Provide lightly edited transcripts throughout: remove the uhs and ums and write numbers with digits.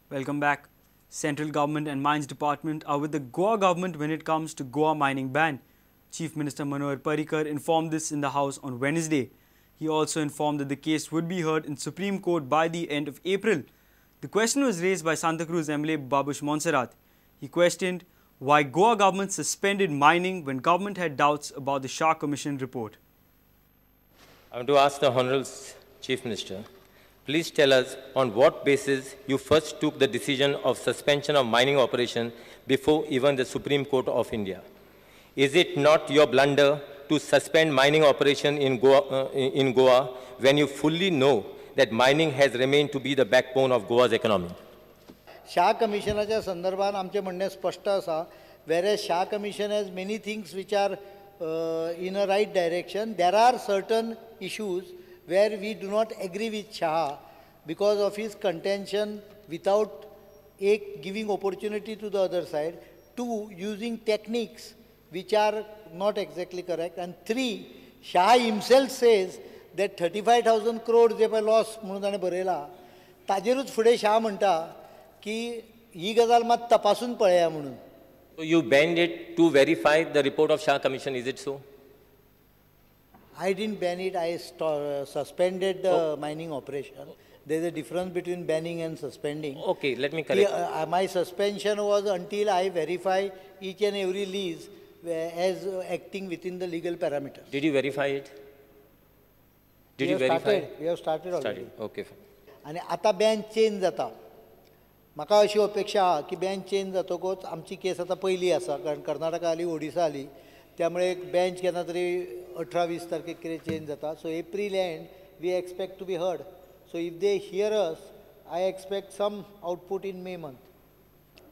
Welcome back. Central government and Mines Department are with the Goa government when it comes to Goa mining ban. Chief Minister Manohar Parrikar informed this in the House on Wednesday. He also informed that the case would be heard in Supreme Court by the end of April. The question was raised by Santa Cruz MLA Babush Montserrat. He questioned why Goa government suspended mining when government had doubts about the Shah Commission report. I want to ask the Honourable Chief Minister, please tell us on what basis you first took the decision of suspension of mining operation before even the Supreme Court of India. Is it not your blunder to suspend mining operation in Goa when you fully know that mining has remained to be the backbone of Goa's economy? Shah Commissionaच्या संदर्भात आमचे म्हणणे स्पष्ट आसा. Whereas Shah Commission has many things which are in a right direction, there are certain issues where we do not agree with Shah because of his contention without giving opportunity to the other side, 2, using techniques which are not exactly correct, and 3, Shah himself says that 35,000 crores जे पळय loss म्हणून ताणें बरयला ताजेरूच फुडें शाह म्हणटा की ही गजाल मात तपासून पळया म्हणून. So you banned it to verify the report of Shah Commission, is it so? I didn't ban it, I suspended the mining operation. There is a difference between banning and suspending. Okay, let me correct. My suspension was until I verify each and every lease as acting within the legal parameters. Did you verify it? Did you verify? We have started already. Okay. आणि आता ban change जाता. म्हाका अशी अपेक्षा आहा की ban change जातकूच आमची केस आता पहिली आसा कारण कर्नाटका आली ओडिसा आली त्यामुळे बेंच केन्ना तरी 18-20 तारखेक कितें चेंज जाता. So April and we expect to be heard. So if they hear us I expect some output in May month.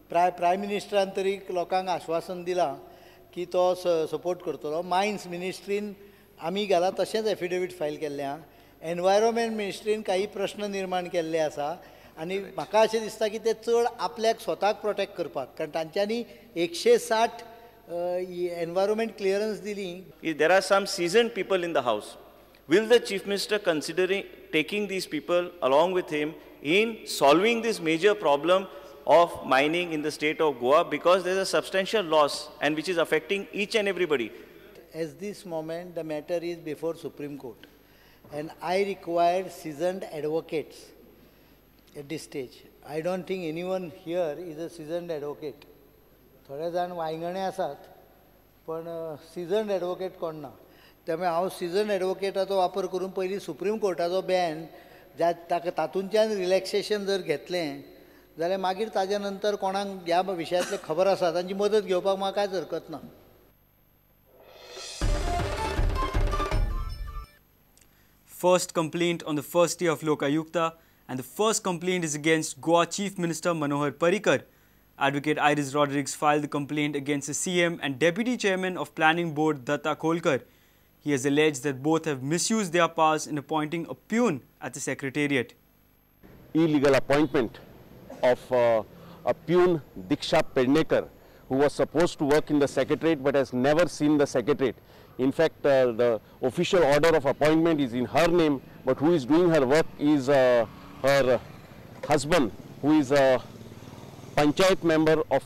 Prime मिनिस्टरान तरी लोकांक आश्वासन दिलां की तो सपोर्ट करतलो. मायन्स मिनिस्ट्रीन आमी घाला तशेंच एफिडेवीट फायल केल्लें आहा. एनवायरमेंट मिनिस्ट्रीन काही प्रश्न निर्माण केल्ले आसा आनी म्हाका अशें दिसता की ते चड आपल्याक स्वताक प्रोटेक्ट करपाक कारण तांच्यांनी 160 environment clearance dealing. There are some seasoned people in the house. Will the Chief Minister considering taking these people along with him in solving this major problem of mining in the state of Goa, because there is a substantial loss and which is affecting each and everybody? At this moment the matter is before Supreme Court and I require seasoned advocates at this stage. I don't think anyone here is a seasoned advocate. थोडे जाण वांयगणे आसात पण season advocate कोण ना. त्यामुळे हांव season एडवोकेटाचो वापर करून पयलीं सुप्रीम कोर्टाचो बॅन तातूंतल्यान रिलॅक्सेशन जर घेतलें जाल्यार मागीर ताजे नंतर कोणाक ह्या विशयांतले खबर आसा तांची मदत घेवपाक म्हाका कांयच हरकत ना. First complaint on the first day of Lokayukta, and the first complaint is against Goa Chief Minister Manohar Parrikar. Advocate Iris Rodriguez filed the complaint against the CM and Deputy Chairman of Planning Board Datta Kolkar. He has alleged that both have misused their powers in appointing a peon at the Secretariat. Illegal appointment of a peon Diksha Pednekar, who was supposed to work in the Secretariat but has never seen the Secretariat. In fact, the official order of appointment is in her name, but who is doing her work is her husband, who is a Panchayat member of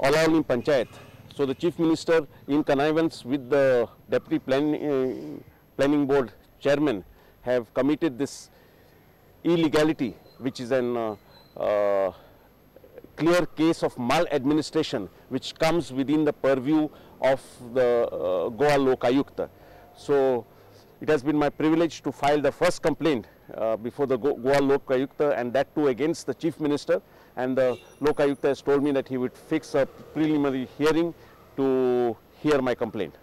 Olauni Panchayat. So the Chief Minister, in connivance with the Deputy Planning Board Chairman, have committed this illegality, which is an clear case of maladministration, which comes within the purview of the Goa Lokayukta. So it has been my privilege to file the first complaint before the Goa Lokayukta, and that too against the Chief Minister. And the Lokayukta has told me that he would fix a preliminary hearing to hear my complaint.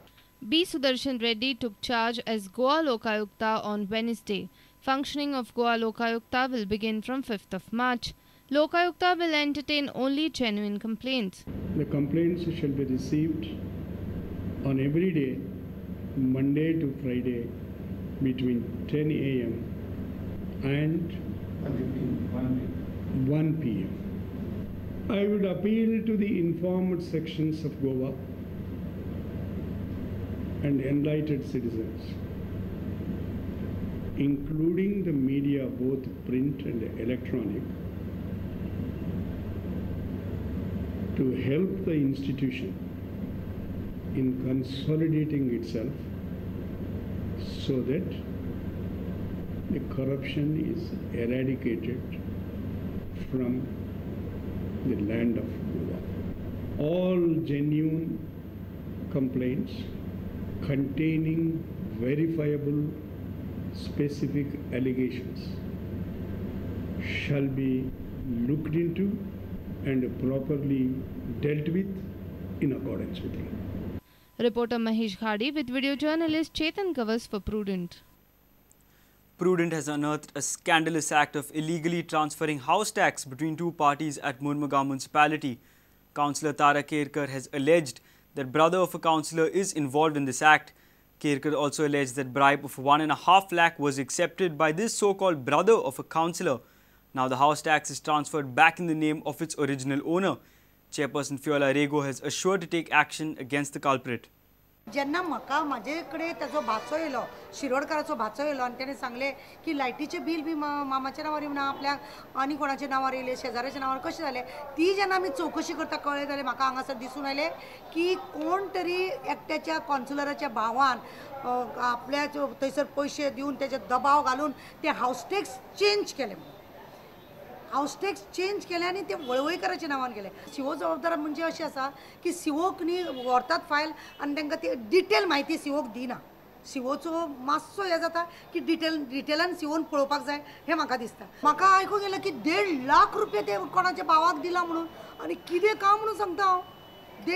B. Sudarshan Reddy took charge as Goa Lokayukta on Wednesday. Functioning of Goa Lokayukta will begin from 5th of March. Lokayukta will entertain only genuine complaints. The complaints shall be received on every day, Monday to Friday, between 10 a.m. and 1 p.m. I would appeal to the informed sections of Goa and enlightened citizens, including the media, both print and electronic, to help the institution in consolidating itself so that the corruption is eradicated from the land of Goa. All genuine complaints containing verifiable specific allegations shall be looked into and properly dealt with in accordance with law. Reporter Mahesh Ghadi with video journalist Chetan Gavas for Prudent. Prudent has unearthed a scandalous act of illegally transferring house tax between two parties at Murmagaon Municipality. Councillor Tara Kerkar has alleged that brother of a councillor is involved in this act. Kerkar also alleged that bribe of 1.5 lakh was accepted by this so-called brother of a councillor. Now the house tax is transferred back in the name of its original owner. Chairperson Fiola Rego has assured to take action against the culprit. जेन्ना म्हाका म्हाजे कडेन ताजो भाचो येयलो शिरोडकाराचो भाचो येयलो आनी ताणें सांगलें की लायटीचें बील बी मामाच्या नांवार येवना आपल्याक आनी कोणाच्या नांवार येयलें शेजाऱ्याच्या नांवार कशें जालें ती जेन्ना आमी चवकशी करता कळ्ळें जाल्यार म्हाका हांगासर दिसून आयलें की कोण तरी एकट्याच्या कॉन्सुलराच्या भावान आपल्या थंयसर पयशे दिवन तेजे दबाव घालून ते हावस टॅक्स चेंज केले हावस टॅक्स चेंज केले आनी ते वळवयकाराच्या नांवान केले सीओ जबाबदार म्हणजे अशें आसा की सीओक न्ही व्हरतात फायल आनी तांकां ती डिटेल म्हायती सीओक दिना सीओचो मातसो हें जाता की डिटेलान सीओन पळोवपाक जाय हें म्हाका दिसता म्हाका आयकूंक येलें की 1.5 लाख रुपया ते कोणाच्या भावाक दिला म्हणून आनी कितें काम म्हणून सांगता हांव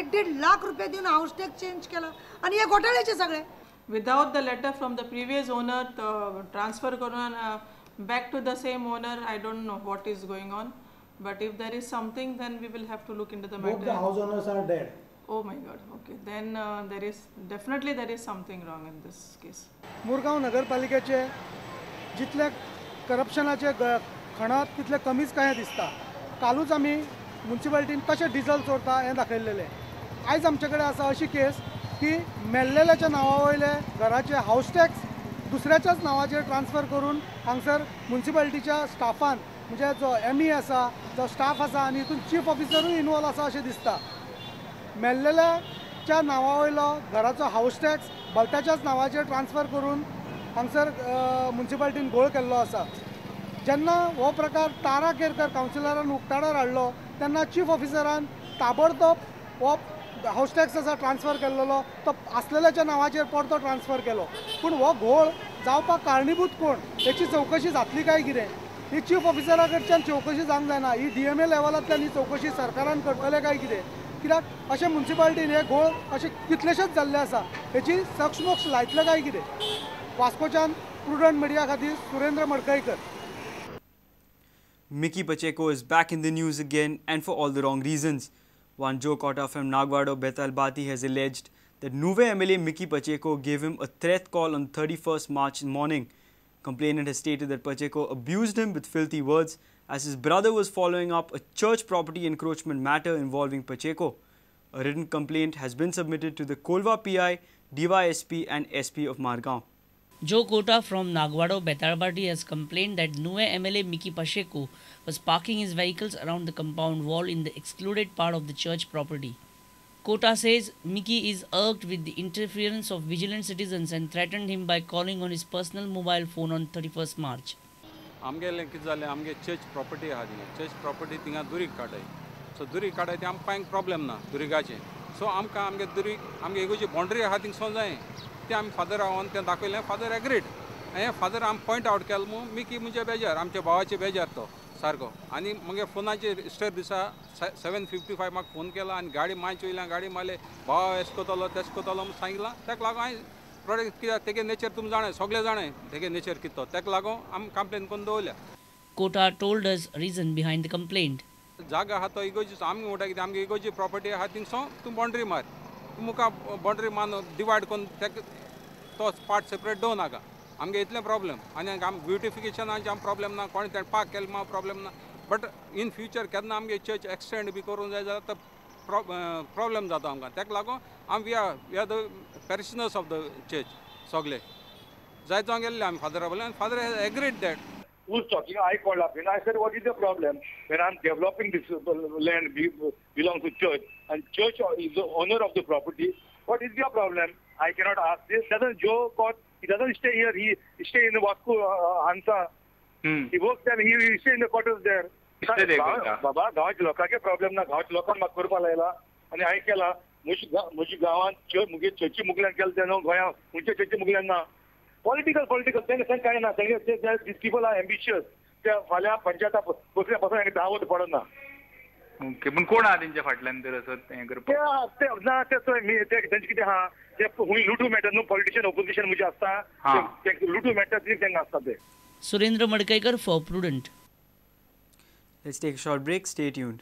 1.5 लाख रुपया दिवन हावस टॅक्स चेंज केला आनी हे घोटाळ्याचे सगळे without the letter from the previous owner transfer करून back to the same owner. I don't know what is going on, but if there is something, then we will have to look into the matter. Both the house owners are dead. Oh my God. Okay, then there is something wrong in this case. Murgaon नगरपालिकेचे जितले करप्शनाचे खणात तितले कमीच काय दिसता कालूच आमी म्युनिसिपालिटीन कशें diesel चोरता हें दाखयलेलें आयज आमचे कडेन आसा अशी केस की मेल्लेल्याच्या नांवा वयले घराचे हावस टॅक्स दुसऱ्याच्याच नांवाचेर ट्रान्सफर करून हांगसर म्युनिसिपालिटीच्या स्टाफान म्हणजे जो ME आसा जो स्टाफ आसा आनी हितून चीफ ऑफिसरूय इनवॉल्व आसा अशें दिसता मेल्लेल्याच्या नांवा वयलो घराचो हावस टॅक्स भलत्याच्याच नांवाचेर ट्रान्सफर करून हांगसर म्युनिसिपालिटीन घोळ केल्लो आसा जेन्ना हो प्रकार तारा केरकर कावन्सिलरान उक्ताडार हाडलो तेन्ना चीफ ऑफिसरान ताबडतोब हो हावस टॅक्स आसा ट्रान्सफर केल्लो तो आसलेल्याच्या नांवाचेर परतो ट्रान्सफर केलो पूण हो घोळ जावपाक कारणीभूत कोण हेची चवकशी जातली काय कितें ही चीफ ऑफिसरा कडच्यान चवकशी जावंक जायना ही DMA लेवलांतल्यान ही चवकशी सरकारान करतले काय कितें कित्याक अशें म्युनिसिपालिटीन हे घोळ अशे कितलेशेच जाल्ले आसा हेची सक्ष लायतले काय कितें वास्कोच्यान प्रुडंट मिडिया खातीर Surendra Madkaikar Mickey Pacheco is back in the news again and for all the wrong reasons. One Joe Cotta from Nagwado Betalbati has alleged that Nuve MLA Mickey Pacheco gave him a threat call on 31st March morning. Complainant has stated that Pacheco abused him with filthy words as his brother was following up a church property encroachment matter involving Pacheco. A written complaint has been submitted to the Kolva PI, DYSP and SP of Margaon. Joe Cotta from Nagwado Betalbati has complained that Nuve MLA Mickey Pacheco was parking his vehicles around the compound wall in the excluded part of the church property. Cotta says Mickey is irked with the interference of vigilant citizens and threatened him by calling on his personal mobile phone on 31st March. आमगेले कितें जालें आमगे church property आहा थिंगा church property थिंगा दुरीग काडाय सो दुरीग काडाय ते आमकां कांय प्रॉब्लेम ना दुरीगाचें सो आमकां आमगे दुरीग आमगे इगोची बाउंड्री आहा थिंगसो जाय ते आमी फादर आवन तें दाखयलें फादर एग्रीड हें फादर आमी पॉयंट आवट केलें मू मिकी म्हणजे बेजार आमच्या भावाचे बेजार तो सारको आनी मगे फोनाचेर इस्टर दिसा 7:55 म्हाका फोन केला आनी गाडी मांच वयल्यान गाडी मारले भाव एश कोतलो तेश कोतलो म्हूण सांगलां ताका लागून हांवें प्रोडक्ट कित्याक तेगे नेचर तुमी जाणाय सगळे जाणाय तेगे नेचर कितो ताका लागून आमी कंप्लेन करून दवरल्या. Cotta told us reason behind the complaint. जागा आहा तो इगोजी आमी म्हणटा कितें आमगे इगोजी प्रॉपर्टी आहा थिंगसो तूं बाउंड्री मार मुका बाउंड्री मान डिवायड करून तेका तो पार्ट सेपरेट दवर नाका आमगे इतलें प्रॉब्लेम आनी आम ब्युटिफिकेशनाचे आम प्रॉब्लेम ना कोणी तें पार्क केलें मा प्रॉब्लेम ना बट इन फ्युचर केन्ना आमगे चर्च एक्सटेंड बी करूंक जाय जाल्यार तो प्रॉब्लेम जाता आमकां ताका लागून आम we are the parishioners of the church सगळे जायतो गेल्ले आमी फादरा बद्दल आनी father has agreed that who's talking, I called up and I said, what is the problem when I'm developing this land belongs to church and church is the owner of the property? What is your problem? I cannot ask this. Doesn't Joe Court, he doesn't stay here. He stay in the Vasco Hansa. He works there. He stay in the quarters there. Baba, गावाच्या लोकांचे problem ना गावाच्या लोकांना म्हाका करपा लायला आनी हांवें केला म्हज्या गांवांत मुगे चर्ची मुगल्यान केला तें न्हू गोंयांत खंयच्या चर्ची मुगल्यान ना पॉलिटिकल तेंकां कांय ना दिस पीपल आर एम्बिशियस ते फाल्यां पंचायता बसल्या पासून हांवें दावत पडना. ओके पूण कोण आहा तेंच्या फाटल्यान तर असो हें करपाक ना तेंचे कितें आहा ते हुंय लुटू मेळटा न्हू पॉलिटिशियन ओपोजिशन म्हणजे आसता ते लुटू मेळटा तेंकां आसता ते. Surendra Madkaikar for Prudent. Let's take a short break. Stay tuned.